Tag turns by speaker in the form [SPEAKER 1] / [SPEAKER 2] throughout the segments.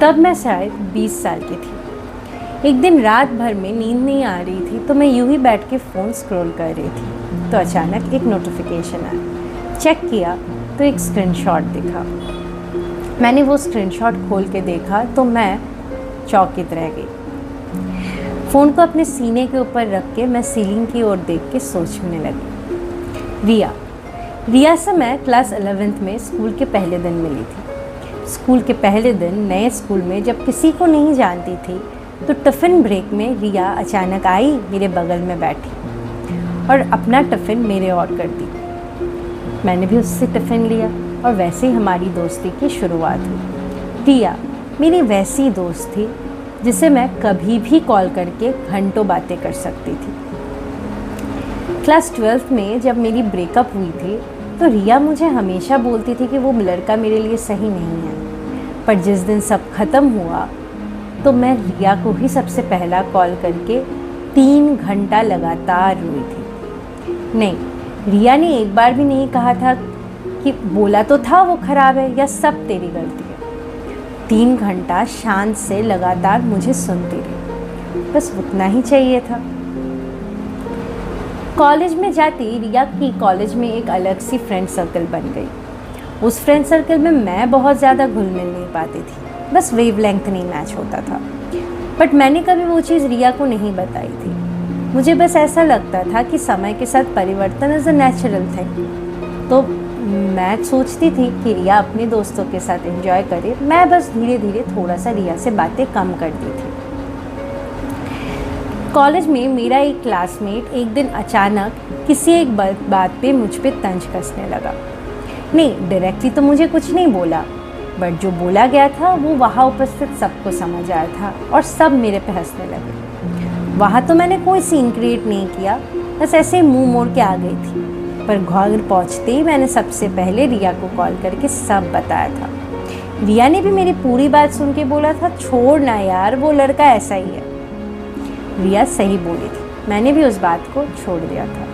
[SPEAKER 1] तब मैं शायद 20 साल की थी। एक दिन रात भर में नींद नहीं आ रही थी तो मैं यूं ही बैठ के फ़ोन स्क्रॉल कर रही थी तो अचानक एक नोटिफिकेशन आया। चेक किया तो एक स्क्रीनशॉट दिखा। मैंने वो स्क्रीनशॉट खोल के देखा तो मैं चौकित रह गई। फ़ोन को अपने सीने के ऊपर रख के मैं सीलिंग की ओर देख के सोचने लगी। रिया से मैं क्लास 11th में स्कूल के पहले दिन मिली थी। स्कूल के पहले दिन नए स्कूल में जब किसी को नहीं जानती थी तो टिफ़िन ब्रेक में रिया अचानक आई, मेरे बगल में बैठी और अपना टिफ़िन मेरे और कर दी। मैंने भी उससे टिफ़िन लिया और वैसे ही हमारी दोस्ती की शुरुआत हुई। रिया मेरी वैसी दोस्त थी जिसे मैं कभी भी कॉल करके घंटों बातें कर सकती थी। क्लास 12th में जब मेरी ब्रेकअप हुई थी तो रिया मुझे हमेशा बोलती थी कि वो लड़का मेरे लिए सही नहीं है। पर जिस दिन सब ख़त्म हुआ तो मैं रिया को ही सबसे पहला कॉल करके 3 घंटा लगातार रोई थी। नहीं, रिया ने एक बार भी नहीं कहा था कि बोला तो था वो ख़राब है या सब तेरी गलती है। 3 घंटा शांत से लगातार मुझे सुनती रही, बस उतना ही चाहिए था। कॉलेज में जाती रिया की कॉलेज में एक अलग सी फ्रेंड सर्कल बन गई। उस फ्रेंड सर्कल में मैं बहुत ज़्यादा घुल मिल नहीं पाती थी, बस वेवलेंथ नहीं मैच होता था। बट मैंने कभी वो चीज़ रिया को नहीं बताई थी। मुझे बस ऐसा लगता था कि समय के साथ परिवर्तन इज़ अ नेचुरल थिंग। तो मैं सोचती थी कि रिया अपने दोस्तों के साथ एंजॉय करे, मैं बस धीरे धीरे थोड़ा सा रिया से बातें कम करती थी। कॉलेज में मेरा एक क्लासमेट एक दिन अचानक किसी एक बात पे मुझ पे तंज कसने लगा। नहीं, डायरेक्टली तो मुझे कुछ नहीं बोला, बट जो बोला गया था वो वहाँ उपस्थित सबको समझ आया था और सब मेरे पे हंसने लगे। वहाँ तो मैंने कोई सीन क्रिएट नहीं किया, बस ऐसे मुंह मोड़ के आ गई थी। पर घर पहुँचते ही मैंने सबसे पहले रिया को कॉल करके सब बताया था। रिया ने भी मेरी पूरी बात सुन के बोला था, छोड़ ना यार, वो लड़का ऐसा ही है। रिया सही बोली थी, मैंने भी उस बात को छोड़ दिया था।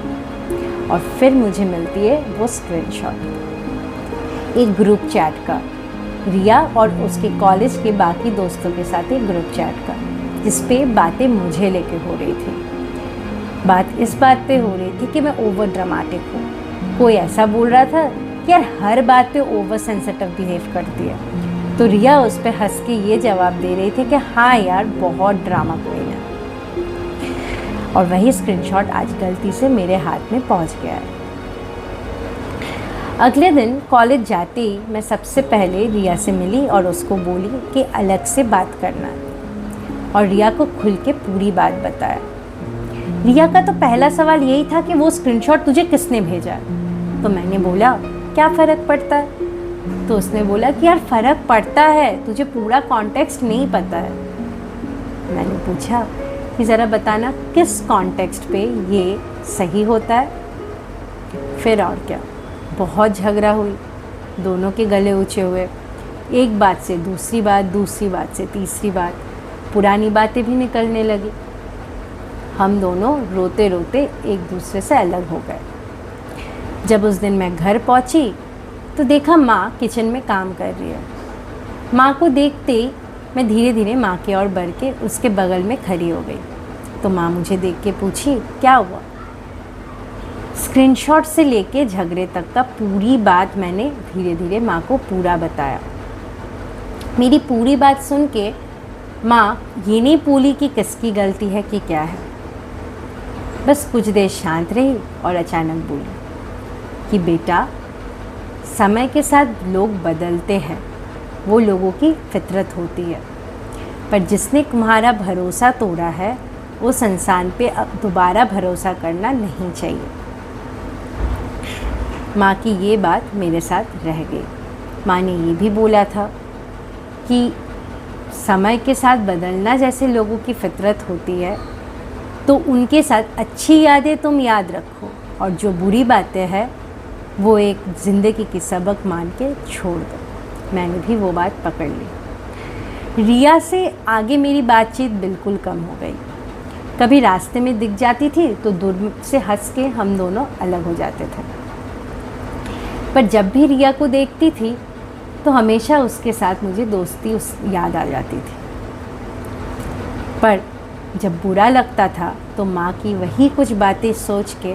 [SPEAKER 1] और फिर मुझे मिलती है वो स्क्रीनशॉट एक ग्रुप चैट का, रिया और उसके कॉलेज के बाकी दोस्तों के साथ एक ग्रुप चैट का, जिस पे बातें मुझे लेके हो रही थी। बात इस बात पे हो रही थी कि मैं ओवर ड्रामेटिक हूँ। कोई ऐसा बोल रहा था कि यार हर बात पे ओवर सेंसिटिव बिहेव करती है, तो रिया उस पर हंस के ये जवाब दे रही थी कि हाँ यार बहुत ड्रामा क्वीन है। और वही स्क्रीनशॉट आज गलती से मेरे हाथ में पहुंच गया है। अगले दिन कॉलेज जाते ही मैं सबसे पहले रिया से मिली और उसको बोली कि अलग से बात करना है, और रिया को खुल के पूरी बात बताया। रिया का तो पहला सवाल यही था कि वो स्क्रीनशॉट तुझे किसने भेजा। तो मैंने बोला क्या फ़र्क पड़ता है। तो उसने बोला कि यार फ़र्क पड़ता है, तुझे पूरा कॉन्टेक्स्ट नहीं पता है। मैंने पूछा कि ज़रा बताना किस कॉन्टेक्स्ट पे ये सही होता है। फिर और क्या, बहुत झगड़ा हुई, दोनों के गले ऊंचे हुए, एक बात से दूसरी बात, दूसरी बात से तीसरी बात, पुरानी बातें भी निकलने लगी। हम दोनों रोते रोते एक दूसरे से अलग हो गए। जब उस दिन मैं घर पहुंची तो देखा माँ किचन में काम कर रही है। माँ को देखते ही मैं धीरे धीरे माँ के ओर बढ़ के उसके बगल में खड़ी हो गई। तो माँ मुझे देख के पूछी क्या हुआ। स्क्रीनशॉट से लेके झगड़े तक का पूरी बात मैंने धीरे धीरे माँ को पूरा बताया। मेरी पूरी बात सुन के माँ ये नहीं बोली कि किसकी गलती है कि क्या है, बस कुछ देर शांत रही और अचानक बोली कि बेटा समय के साथ लोग बदलते हैं, वो लोगों की फितरत होती है, पर जिसने तुम्हारा भरोसा तोड़ा है उस इंसान पे अब दोबारा भरोसा करना नहीं चाहिए। माँ की ये बात मेरे साथ रह गई। माँ ने ये भी बोला था कि समय के साथ बदलना जैसे लोगों की फितरत होती है, तो उनके साथ अच्छी यादें तुम याद रखो और जो बुरी बातें हैं वो एक ज़िंदगी की सबक मान के छोड़ दो। मैंने भी वो बात पकड़ ली। रिया से आगे मेरी बातचीत बिल्कुल कम हो गई। कभी रास्ते में दिख जाती थी तो दूर से हंस के हम दोनों अलग हो जाते थे। पर जब भी रिया को देखती थी तो हमेशा उसके साथ मुझे दोस्ती याद आ जाती थी। पर जब बुरा लगता था तो माँ की वही कुछ बातें सोच के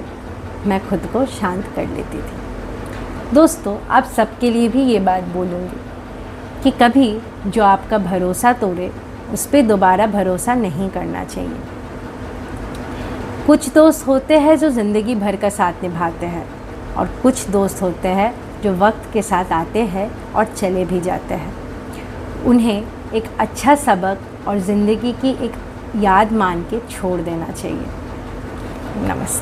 [SPEAKER 1] मैं खुद को शांत कर लेती थी। दोस्तों, आप सबके लिए भी ये बात बोलूँगी कि कभी जो आपका भरोसा तोड़े उस पर दोबारा भरोसा नहीं करना चाहिए। कुछ दोस्त होते हैं जो ज़िंदगी भर का साथ निभाते हैं और कुछ दोस्त होते हैं जो वक्त के साथ आते हैं और चले भी जाते हैं। उन्हें एक अच्छा सबक और ज़िंदगी की एक याद मान के छोड़ देना चाहिए। नमस्ते।